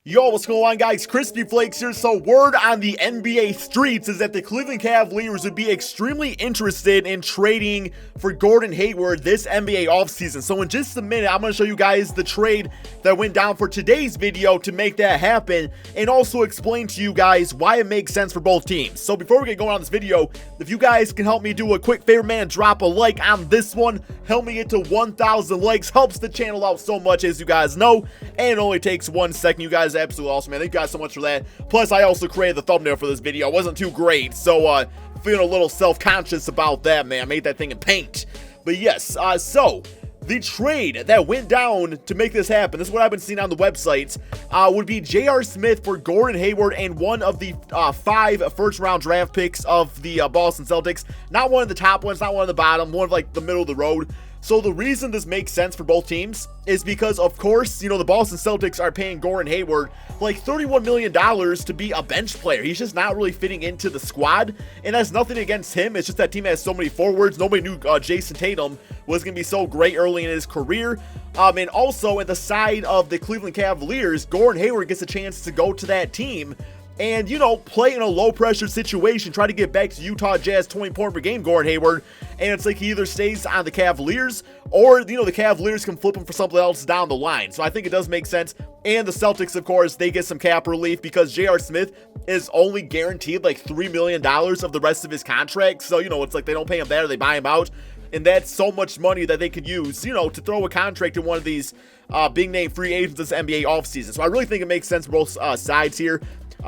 Yo, what's going on, guys? KrispyFlakes here. So word on the NBA streets is that the Cleveland Cavaliers would be extremely interested in trading for Gordon Hayward this NBA offseason. So in just a minute, I'm going to show you guys the trade that went down for today's video to make that happen, and also explain to you guys why it makes sense for both teams. So before we get going on this video, if you guys can help me do a quick favor, man, drop a like on this one. Help me get to 1,000 likes. Helps the channel out so much, as you guys know, and it only takes 1 second. You guys absolutely awesome, man. Thank you guys so much for that. Plus, I also created the thumbnail for this video. It wasn't too great, so feeling a little self-conscious about that, man. I made that thing in paint. But yes, so the trade that went down to make this happen, this is what I've been seeing on the websites, would be J.R. Smith for Gordon Hayward and one of the 5 first-round draft picks of the Boston Celtics. Not one of the top ones, not one of the bottom, one of like the middle of the road. So the reason this makes sense for both teams is because, of course, you know, the Boston Celtics are paying Gordon Hayward like $31 million to be a bench player. He's just not really fitting into the squad, and that's nothing against him. It's just that team has so many forwards. Nobody knew Jason Tatum was going to be so great early in his career. And also, at the side of the Cleveland Cavaliers, Gordon Hayward gets a chance to go to that team and, you know, play in a low-pressure situation, try to get back to Utah Jazz 20 points per game, Gordon Hayward. And it's like he either stays on the Cavaliers or, you know, the Cavaliers can flip him for something else down the line. So I think it does make sense. And the Celtics, of course, they get some cap relief because J.R. Smith is only guaranteed like $3 million of the rest of his contract. So, you know, it's like they don't pay him that or they buy him out. And that's so much money that they could use, you know, to throw a contract in one of these big-name free agents this NBA offseason. So I really think it makes sense for both sides here.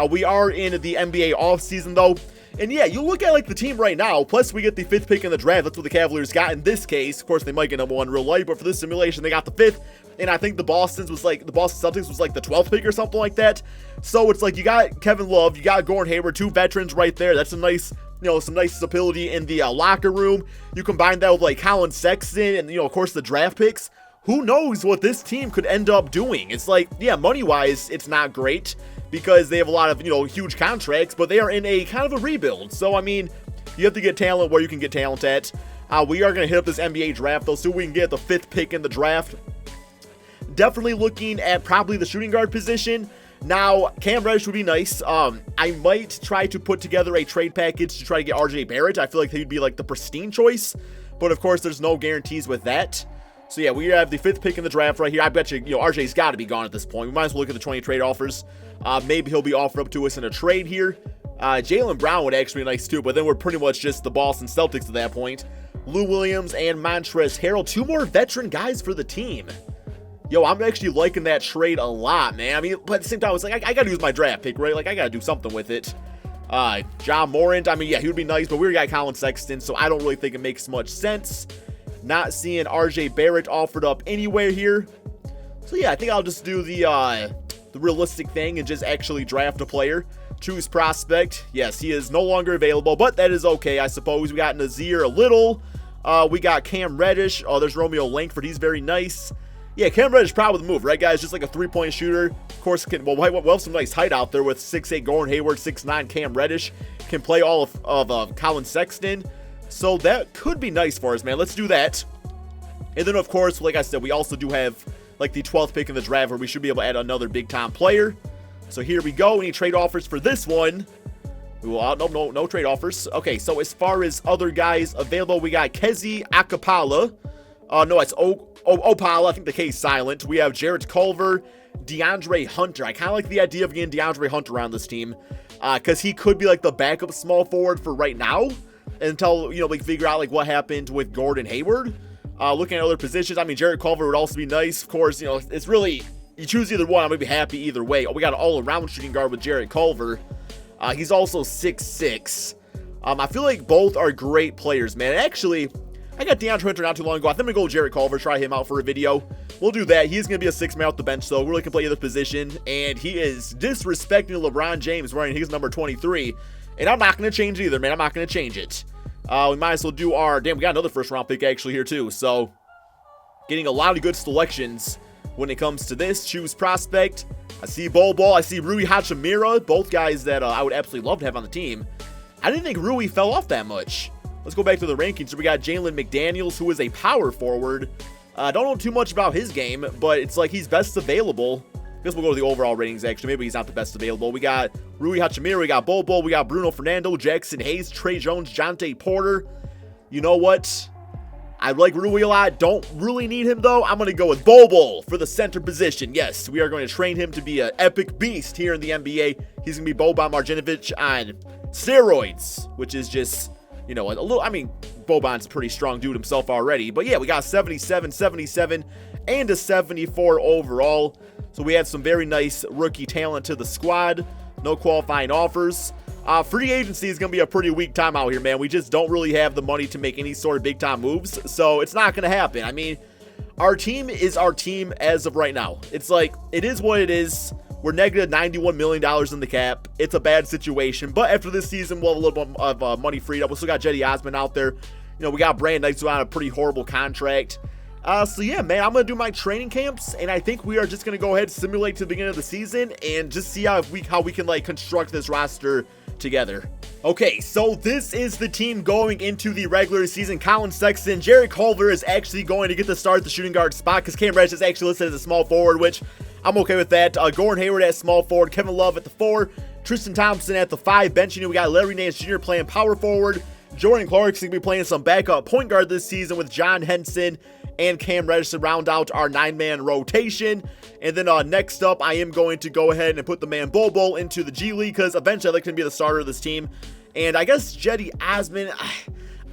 We are in the NBA offseason, though. And yeah, you look at like the team right now, plus we get the 5th pick in the draft. That's what the Cavaliers got in this case. Of course, they might get number 1 in real life, but for this simulation, they got the 5th. And I think the Boston Celtics was like the 12th pick or something like that. So it's like you got Kevin Love, you got Gordon Hayward, 2 veterans right there. That's a nice, you know, some nice stability in the locker room. You combine that with like Colin Sexton and, you know, of course, the draft picks. Who knows what this team could end up doing? It's like, yeah, money-wise, it's not great because they have a lot of, you know, huge contracts, but they are in a kind of a rebuild. So, I mean, you have to get talent where you can get talent at. We are going to hit up this NBA draft, though, so we can get the 5th pick in the draft. Definitely looking at probably the shooting guard position. Now, Cam Reddish would be nice. I might try to put together a trade package to try to get RJ Barrett. I feel like he'd be like the pristine choice, but of course, there's no guarantees with that. So yeah, we have the 5th pick in the draft right here. I bet you, you know, RJ's got to be gone at this point. We might as well look at the 20 trade offers. Maybe he'll be offered up to us in a trade here. Jaylen Brown would actually be nice too, but then we're pretty much just the Boston Celtics at that point. Lou Williams and Montrezl Harrell, 2 more veteran guys for the team. Yo, I'm actually liking that trade a lot, man. I mean, but at the same time, it's like I got to use my draft pick, right? Like, I got to do something with it. John Morant, I mean, yeah, he would be nice, but we already got Colin Sexton, so I don't really think it makes much sense. Not seeing RJ Barrett offered up anywhere here. So yeah, I think I'll just do the realistic thing and just actually draft a player. Choose prospect. Yes, he is no longer available, but that is okay, I suppose. We got Nazir Little. We got Cam Reddish. Oh, there's Romeo Langford. He's very nice. Yeah, Cam Reddish probably the move, right, guys? Just like a 3-point shooter. Of course, we'll have some nice height out there with 6'8" Gordon Hayward, 6'9" Cam Reddish. Can play all of Colin Sexton. So that could be nice for us, man. Let's do that. And then, of course, like I said, we also do have like the 12th pick in the draft where we should be able to add another big-time player. So here we go. Any trade offers for this one? No trade offers. Okay, so as far as other guys available, we got Kezi Akapala. No, it's Opala. I think the K is silent. We have Jarrett Culver, DeAndre Hunter. I kind of like the idea of getting DeAndre Hunter on this team because he could be like the backup small forward for right now until, you know, we figure out like what happened with Gordon Hayward. Looking at other positions, I mean, Jarrett Culver would also be nice. Of course, you know, it's really, you choose either one, I'm going to be happy either way. We got an all-around shooting guard with Jarrett Culver. He's also 6'6". I feel like both are great players, man. Actually, I got DeAndre Hunter not too long ago. I think I'm going to go with Jarrett Culver, try him out for a video. We'll do that. He's going to be a 6-man off the bench, though. Really can play either position. And he is disrespecting LeBron James wearing his number 23. And I'm not going to change it either, man. I'm not going to change it. We might as well do our... Damn, we got another first-round pick actually here, too. So, getting a lot of good selections when it comes to this. Choose prospect. I see Bol Bol. I see Rui Hachimura. Both guys that I would absolutely love to have on the team. I didn't think Rui fell off that much. Let's go back to the rankings. So we got Jalen McDaniels, who is a power forward. Don't know too much about his game, but it's like he's best available. I guess we'll go to the overall ratings, actually. Maybe he's not the best available. We got Rui Hachimura, we got Bobo, we got Bruno Fernando, Jackson Hayes, Trey Jones, Jonte Porter. You know what? I like Rui a lot. Don't really need him, though. I'm going to go with Bobo for the center position. Yes, we are going to train him to be an epic beast here in the NBA. He's going to be Boban Marjanovic on steroids, which is just, you know, a little, I mean, Boban's a pretty strong dude himself already. But yeah, we got 77, 77, and a 74 overall. So we had some very nice rookie talent to the squad. No qualifying offers. Free agency is going to be a pretty weak time out here, man. We just don't really have the money to make any sort of big-time moves, so it's not going to happen. I mean, our team is our team as of right now. It's like, it is what it is. We're negative $91 million in the cap. It's a bad situation, but after this season, we'll have a little bit of money freed up. We still got Jetty Osman out there. You know, we got Brandon Knights on a pretty horrible contract. So yeah, man, I'm going to do my training camps, and I think we are just going to go ahead and simulate to the beginning of the season and just see how we can, like, construct this roster together. Okay, so this is the team going into the regular season. Colin Sexton, Jarrett Culver is actually going to get the start at the shooting guard spot because Cam Reddish is actually listed as a small forward, which I'm okay with that. Gordon Hayward at small forward, Kevin Love at the 4, Tristan Thompson at the 5. Benching, we got Larry Nance Jr. playing power forward. Jordan Clarkson going to be playing some backup point guard this season with John Henson and Cam Reddish to round out our 9-man rotation. And then next up, I am going to go ahead and put the man Bobo into the G League because eventually I'd like him to be the starter of this team. And I guess Jetty Osman,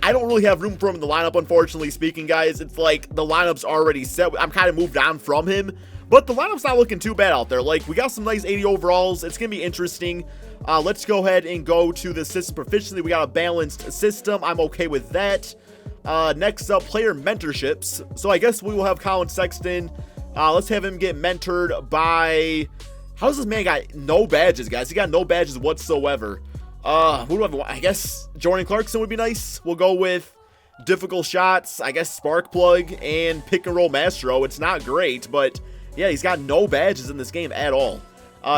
I don't really have room for him in the lineup, unfortunately speaking, guys. It's like the lineup's already set. I'm kind of moved on from him. But the lineup's not looking too bad out there. Like, we got some nice 80 overalls. It's going to be interesting. Let's go ahead and go to the system proficiency. We got a balanced system. I'm okay with that. Next up, player mentorships. So I guess we will have Colin Sexton. Let's have him get mentored by... How does this man got no badges, guys? He got no badges whatsoever. Who do I have? I guess Jordan Clarkson would be nice. We'll go with difficult shots. I guess Spark Plug and Pick and Roll Mastro. It's not great, but yeah, he's got no badges in this game at all.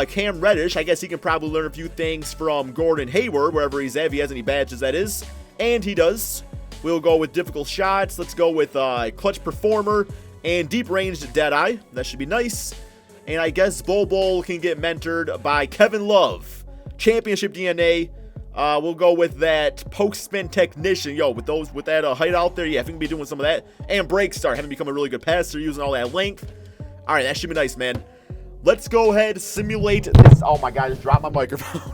Cam Reddish, I guess he can probably learn a few things from Gordon Hayward, wherever he's at, if he has any badges, that is. And he does. We'll go with difficult shots. Let's go with clutch performer and deep ranged Deadeye. That should be nice. And I guess Bobo can get mentored by Kevin Love. Championship DNA. We'll go with that post spin technician. Yo, with that height out there, yeah, I think we'll be doing some of that. And break start, having become a really good passer using all that length. All right, that should be nice, man. Let's go ahead, simulate this. Oh my God, I just dropped my microphone.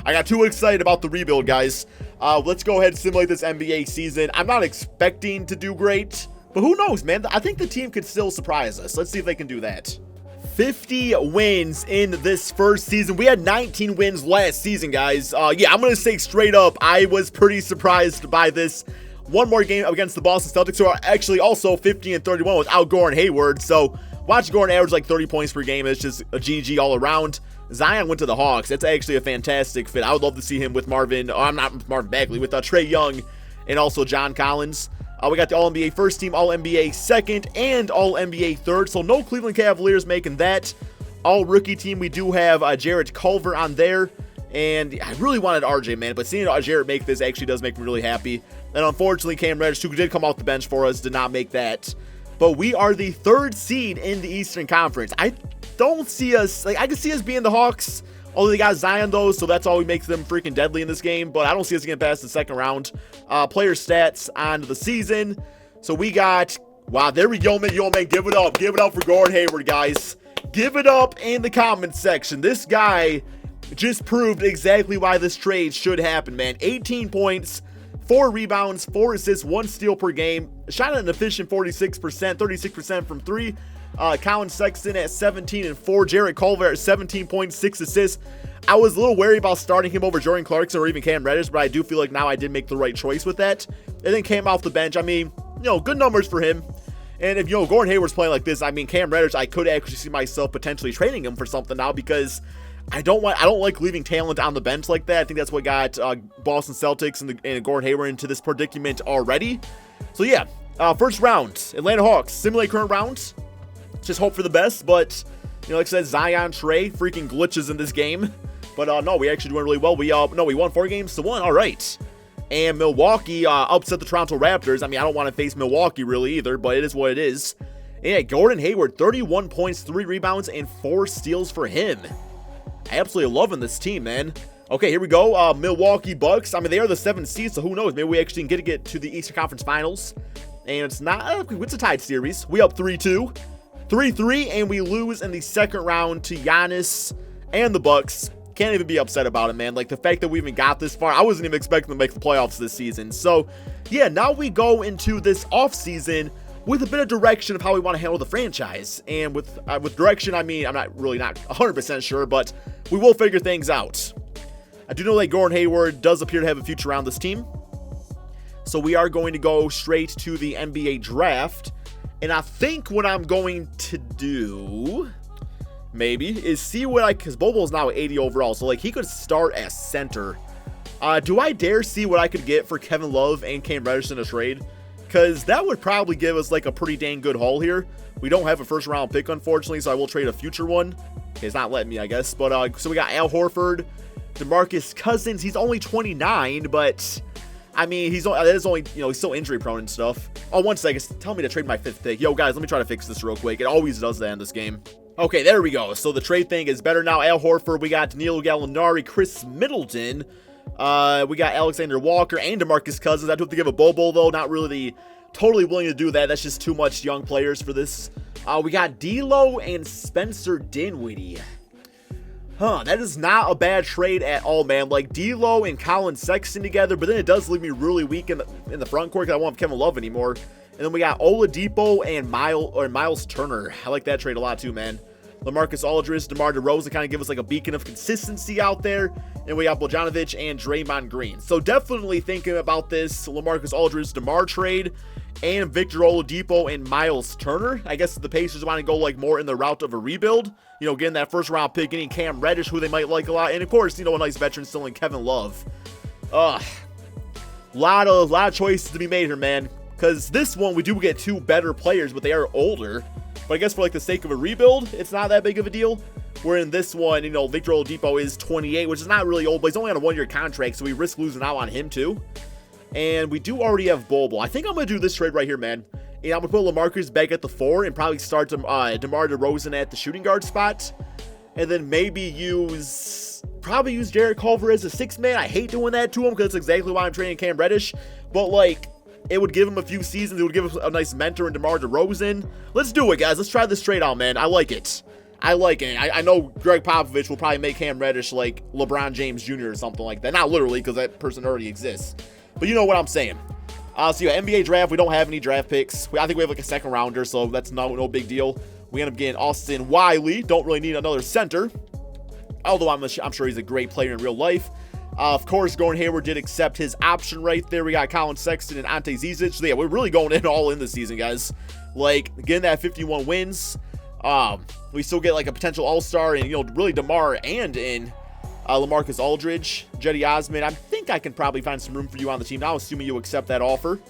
I got too excited about the rebuild, guys. Let's go ahead and simulate this NBA season. I'm not expecting to do great, but who knows, man? I think the team could still surprise us. Let's see if they can do that. 50 wins in this first season. We had 19 wins last season, guys. Yeah, I'm going to say straight up, I was pretty surprised by this. One more game against the Boston Celtics, who are actually also 50-31 without Gordon Hayward. So watch Gordon average like 30 points per game. It's just a GG all around. Zion went to the Hawks. That's actually a fantastic fit. I would love to see him with Marvin Bagley, with Trey Young and also John Collins. We got the All-NBA first team, All-NBA second, and All-NBA third. So no Cleveland Cavaliers making that. All-rookie team, we do have Jarrett Culver on there. And I really wanted RJ, man. But seeing Jarrett make this actually does make me really happy. And unfortunately, Cam Reddish, who did come off the bench for us, did not make that. But we are the 3rd seed in the Eastern Conference. I don't see us, like, I can see us being the Hawks. Only they got Zion, though, so that's all we makes them freaking deadly in this game. But I don't see us getting past the second round. Player stats on the season. So we got, wow, there we go, man. Yo, man, give it up. Give it up for Gordon Hayward, guys. Give it up in the comments section. This guy just proved exactly why this trade should happen, man. 18 points, 4 rebounds, 4 assists, 1 steal per game. Shot at an efficient 46%, 36% from 3. Colin Sexton at 17-4. Jarrett Culver at 17.6 assists. I was a little wary about starting him over Jordan Clarkson or even Cam Reddish, but I do feel like now I did make the right choice with that. And then came off the bench. I mean, you know, good numbers for him. And if, you know, Gordon Hayward's playing like this, I mean, Cam Reddish, I could actually see myself potentially trading him for something now because I don't like leaving talent on the bench like that. I think that's what got Boston Celtics and Gordon Hayward into this predicament already. So yeah, first round, Atlanta Hawks, simulate current round. Just hope for the best, but you know, like I said, Zion, Trey, freaking glitches in this game. But no, we actually doing really well. We won 4 games to 1. All right. And Milwaukee upset the Toronto Raptors. I mean, I don't want to face Milwaukee really either, but it is what it is. And yeah, Gordon Hayward, 31 points, 3 rebounds, and 4 steals for him. Absolutely loving this team, man. Okay, here we go. Milwaukee Bucks. I mean, they are the 7th seed, so who knows? Maybe we actually can get to the Eastern Conference Finals. And it's not, it's a tied series. We up 3-2. 3-3, and we lose in the second round to Giannis and the Bucks. Can't even be upset about it, man. Like, the fact that we even got this far, I wasn't even expecting to make the playoffs this season. So, yeah, now we go into this offseason with a bit of direction of how we want to handle the franchise. And with direction, I mean, I'm not 100% sure, but we will figure things out. I do know that Gordon Hayward does appear to have a future around this team. So we are going to go straight to the NBA draft. And I think what I'm going to do, maybe, is see what because Bobo is now 80 overall. So, like, he could start as center. Do I dare see what I could get for Kevin Love and Cam Reddish in a trade? Because that would probably give us, like, a pretty dang good haul here. We don't have a first-round pick, unfortunately, so I will trade a future one. Okay, it's not letting me, I guess. But, so we got Al Horford, DeMarcus Cousins. He's only 29, but, I mean, he's still injury-prone and stuff. Oh, one second. Tell me to trade my 5th pick. Yo, guys, let me try to fix this real quick. It always does that in this game. Okay, there we go. So the trade thing is better now. Al Horford, we got Danilo Gallinari, Chris Middleton. We got Alexander Walker and DeMarcus Cousins. I do have to give a Bobo, though. Not really totally willing to do that. That's just too much young players for this. We got D'Lo and Spencer Dinwiddie. That is not a bad trade at all, man. Like, D'Lo and Colin Sexton together, but then it does leave me really weak in the front court because I won't have Kevin Love anymore. And then we got Oladipo and Miles Turner. I like that trade a lot too, man. LaMarcus Aldridge, DeMar DeRozan kind of give us like a beacon of consistency out there. And we got Bogdanovic and Draymond Green. So definitely thinking about this LaMarcus Aldridge, DeMar trade and Victor Oladipo and Miles Turner. I guess the Pacers want to go like more in the route of a rebuild. You know, getting that first round pick, getting Cam Reddish, who they might like a lot. And of course, you know, a nice veteran still in Kevin Love. Lot of choices to be made here, man. Because this one, we do get 2 better players, but they are older. But I guess for like the sake of a rebuild, it's not that big of a deal. Where in this one, you know, Victor Oladipo is 28, which is not really old, but he's only on a 1-year contract, so we risk losing out on him too. And we do already have Bobo. I think I'm going to do this trade right here, man. And I'm going to put LaMarcus back at the 4 and probably start DeMar DeRozan at the shooting guard spot. And then maybe use Jarrett Culver as a 6th man. I hate doing that to him because that's exactly why I'm trading Cam Reddish. But like, it would give him a few seasons. It would give us a nice mentor in DeMar DeRozan. Let's do it, guys. Let's try this trade out, man. I like it. I know Greg Popovich will probably make Cam Reddish like LeBron James Jr. or something like that. Not literally, because that person already exists. But you know what I'm saying. So yeah, NBA draft, we don't have any draft picks. I think we have like a 2nd rounder, so that's no big deal. We end up getting Austin Wiley. Don't really need another center. Although I'm sure he's a great player in real life. Of course, Gordon Hayward did accept his option right there. We got Colin Sexton and Ante Zizic. So yeah, we're really going in all in this season, guys. Like, getting that 51 wins. We still get like a potential all-star and, you know, really DeMar and in LaMarcus Aldridge, Jetty Osman. I think I can probably find some room for you on the team now, assuming you accept that offer.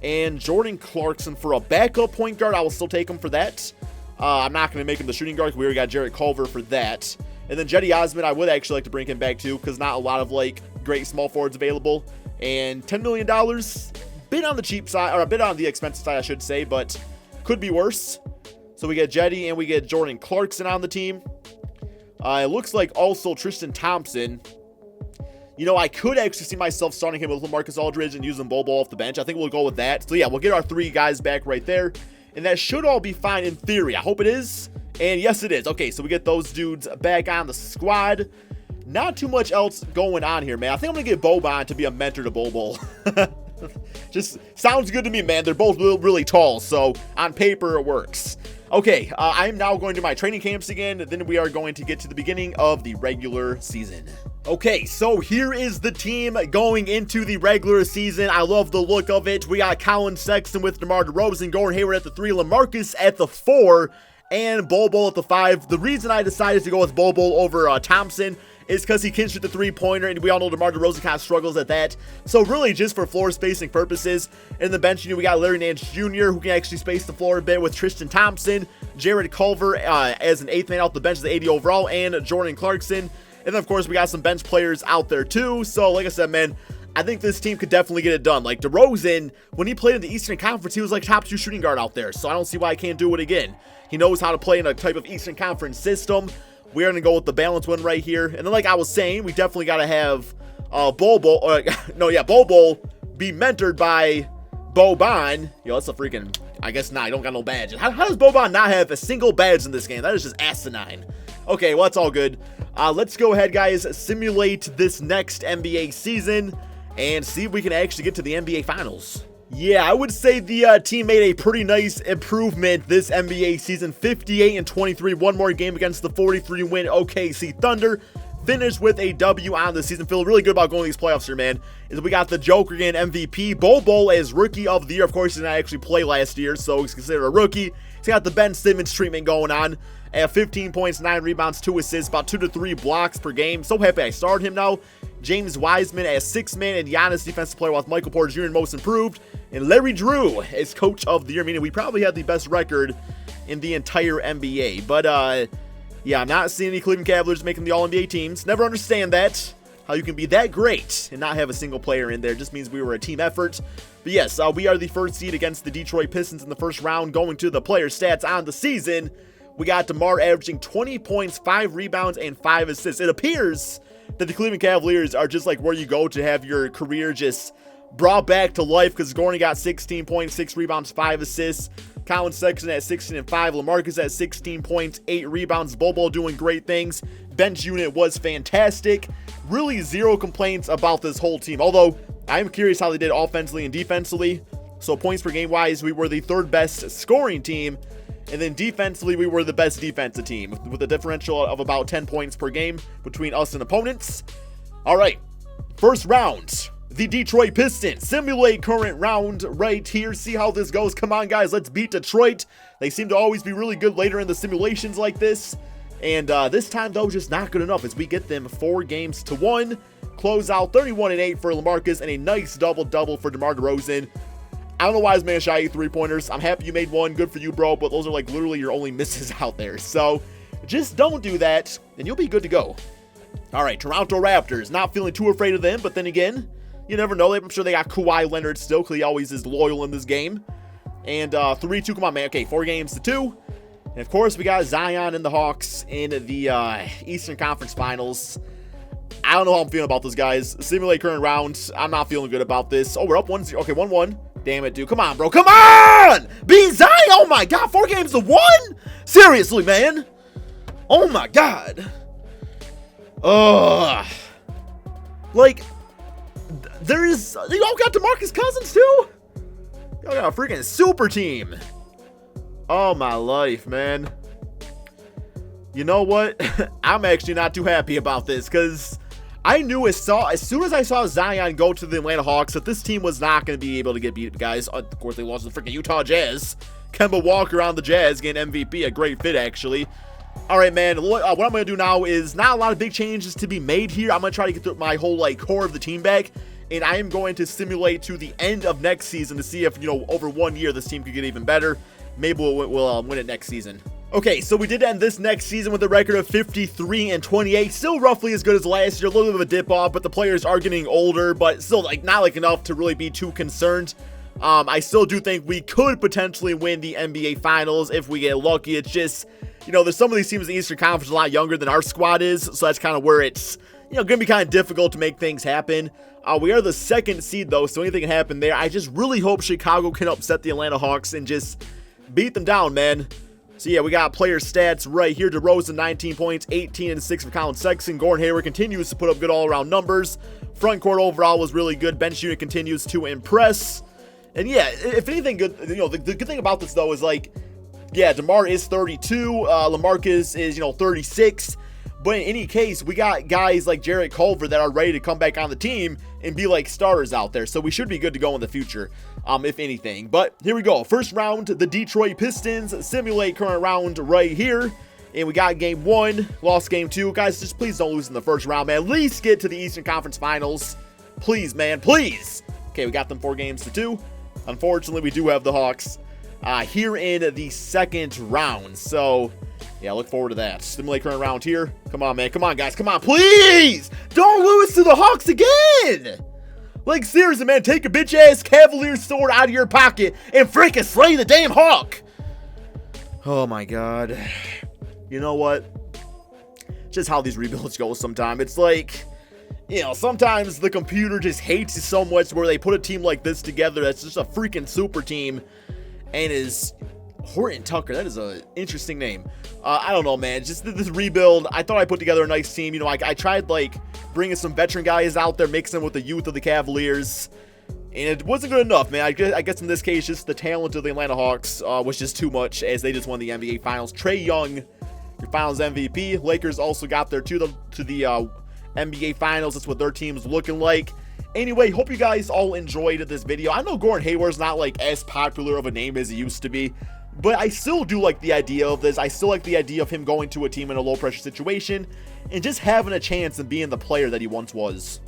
And Jordan Clarkson for a backup point guard. I will still take him for that. I'm not going to make him the shooting guard. We already got Jarrett Culver for that. And then Jetty Osman, I would actually like to bring him back too, because not a lot of like great small forwards available. And $10 million, bit on the cheap side, or a bit on the expensive side, I should say, but could be worse. So we get Jetty and we get Jordan Clarkson on the team. It looks like also Tristan Thompson. You know, I could actually see myself starting him with LaMarcus Aldridge and using Bobo off the bench. I think we'll go with that. So yeah, we'll get our 3 guys back right there. And that should all be fine in theory. I hope it is. And yes, it is. Okay, so we get those dudes back on the squad. Not too much else going on here, man. I think I'm going to get Boban to be a mentor to Bobo. Just sounds good to me, man. They're both really tall, so on paper it works. Okay, I'm now going to my training camps again. Then we are going to get to the beginning of the regular season. Okay, so here is the team going into the regular season. I love the look of it. We got Colin Sexton with DeMar DeRozan, Gordon Hayward at the 3, LaMarcus at the 4, and Bobo at the 5. The reason I decided to go with Bobo over Thompson is because he can shoot the 3-pointer, and we all know DeMar DeRozan kind of struggles at that. So really just for floor spacing purposes. In the bench, you know, we got Larry Nance Jr., who can actually space the floor a bit with Tristan Thompson, Jarrett Culver as an 8th man off the bench, the 80 overall, and Jordan Clarkson. And then, of course, we got some bench players out there, too. So, like I said, man, I think this team could definitely get it done. Like, DeRozan, when he played in the Eastern Conference, he was like top 2 shooting guard out there. So I don't see why I can't do it again. He knows how to play in a type of Eastern Conference system. We're going to go with the balanced one right here. And then, like I was saying, we definitely got to have Bol Bol be mentored by Boban. Yo, that's a freaking, I guess not. I don't got no badge. How does Boban not have a single badge in this game? That is just asinine. Okay, well, that's all good. Let's go ahead, guys, simulate this next NBA season and see if we can actually get to the NBA Finals. Yeah, I would say the team made a pretty nice improvement this NBA season. 58-23, one more game against the 43-win OKC Thunder. Finished with a W on the season. Feel really good about going to these playoffs here, man. Is we got the Joker again, MVP. Bol Bol as Rookie of the Year. Of course, he did not actually play last year, so he's considered a rookie. He's got the Ben Simmons treatment going on. At 15 points, 9 rebounds, 2 assists, about 2 to 3 blocks per game. So happy I started him now. James Wiseman as 6th man, and Giannis Defensive Player with Michael Porter Jr. Most Improved. And Larry Drew as Coach of the Year, meaning we probably had the best record in the entire NBA. But, yeah, I'm not seeing any Cleveland Cavaliers making the All-NBA teams. Never understand that. How you can be that great and not have a single player in there. Just means we were a team effort. But yes, we are the first seed against the Detroit Pistons in the first round. Going to the player stats on the season, we got DeMar averaging 20 points, 5 rebounds, and 5 assists. It appears that the Cleveland Cavaliers are just like where you go to have your career just brought back to life, because Gordy got 16 points, 6 rebounds, 5 assists. Colin Sexton at 16 and 5. LaMarcus at 16 points, 8 rebounds. Bol Bol doing great things. Bench unit was fantastic. Really zero complaints about this whole team. Although, I am curious how they did offensively and defensively. So points per game wise, we were the 3rd best scoring team. And then defensively, we were the best defensive team with a differential of about 10 points per game between us and opponents. All right, first round. The Detroit Pistons. Simulate current round right here. See how this goes. Come on, guys. Let's beat Detroit. They seem to always be really good later in the simulations like this. And this time, though, just not good enough as we get them 4-1. Close out 31-8 for LaMarcus and a nice double-double for DeMar DeRozan. I don't know why this man shot 8 3-pointers. I'm happy you made one. Good for you, bro. But those are like literally your only misses out there. So just don't do that and you'll be good to go. All right, Toronto Raptors. Not feeling too afraid of them. But then again, you never know. I'm sure they got Kawhi Leonard still, because he always is loyal in this game. And 3-2, come on, man. Okay, 4-2. And, of course, we got Zion and the Hawks in the Eastern Conference Finals. I don't know how I'm feeling about this, guys. Simulate current round. I'm not feeling good about this. Oh, we're up 1-0. Okay, 1-1. Damn it, dude. Come on, bro. Come on! Beat Zion! Oh, my God. 4-1? Seriously, man. Oh, my God. Like... y'all got DeMarcus Cousins too? Y'all got a freaking super team. Oh my life, man. You know what? I'm actually not too happy about this, because I knew as soon as I saw Zion go to the Atlanta Hawks that this team was not going to be able to get beat, guys. Of course, they lost to the freaking Utah Jazz. Kemba Walker on the Jazz getting MVP, a great fit actually. All right, man, what I'm going to do now is not a lot of big changes to be made here. I'm going to try to get through my whole core of the team back. And I am going to simulate to the end of next season to see if, over 1 year this team could get even better. Maybe we'll win it next season. Okay, so we did end this next season with a record of 53-28. Still roughly as good as last year. A little bit of a dip off, but the players are getting older. But still, not enough to really be too concerned. I still do think we could potentially win the NBA Finals if we get lucky. It's just, there's some of these teams in the Eastern Conference a lot younger than our squad is. So that's kind of where it's, going to be kind of difficult to make things happen. We are the 2nd seed, though, so anything can happen there. I just really hope Chicago can upset the Atlanta Hawks and just beat them down, man. So, yeah, we got player stats right here. DeRozan, 19 points, 18 and 6 for Colin Sexton. Gordon Hayward continues to put up good all-around numbers. Front court overall was really good. Bench unit continues to impress. And, yeah, if anything good, the good thing about this, though, is, yeah, DeMar is 32. LaMarcus is, 36. But in any case, we got guys like Jarrett Culver that are ready to come back on the team and be like starters out there. So we should be good to go in the future, if anything. But here we go. First round, the Detroit Pistons. Simulate current round right here. And we got game 1, lost game 2. Guys, just please don't lose in the first round, man. At least get to the Eastern Conference Finals. Please, man, please. Okay, we got them 4-2. Unfortunately, we do have the Hawks here in the second round. So... yeah, look forward to that. Simulate current round here. Come on, man. Come on, guys. Come on, please! Don't lose to the Hawks again! Like, seriously, man, take a bitch-ass Cavaliers sword out of your pocket and freaking slay the damn Hawk. Oh, my God. You know what? Just how these rebuilds go sometimes. It's like, you know, sometimes the computer just hates you so much where they put a team like this together that's just a freaking super team and is... Horton Tucker, that is an interesting name. I don't know, man. Just this rebuild, I thought I put together a nice team. You know, I tried, like, bringing some veteran guys out there, mixing them with the youth of the Cavaliers. And it wasn't good enough, man. I guess in this case, just the talent of the Atlanta Hawks was just too much as they just won the NBA Finals. Trae Young, your Finals MVP. Lakers also got there to the NBA Finals. That's what their team's looking like. Anyway, hope you guys all enjoyed this video. I know Gordon Hayward's not, like, as popular of a name as he used to be. But I still do like the idea of this. I still like the idea of him going to a team in a low-pressure situation and just having a chance and being the player that he once was.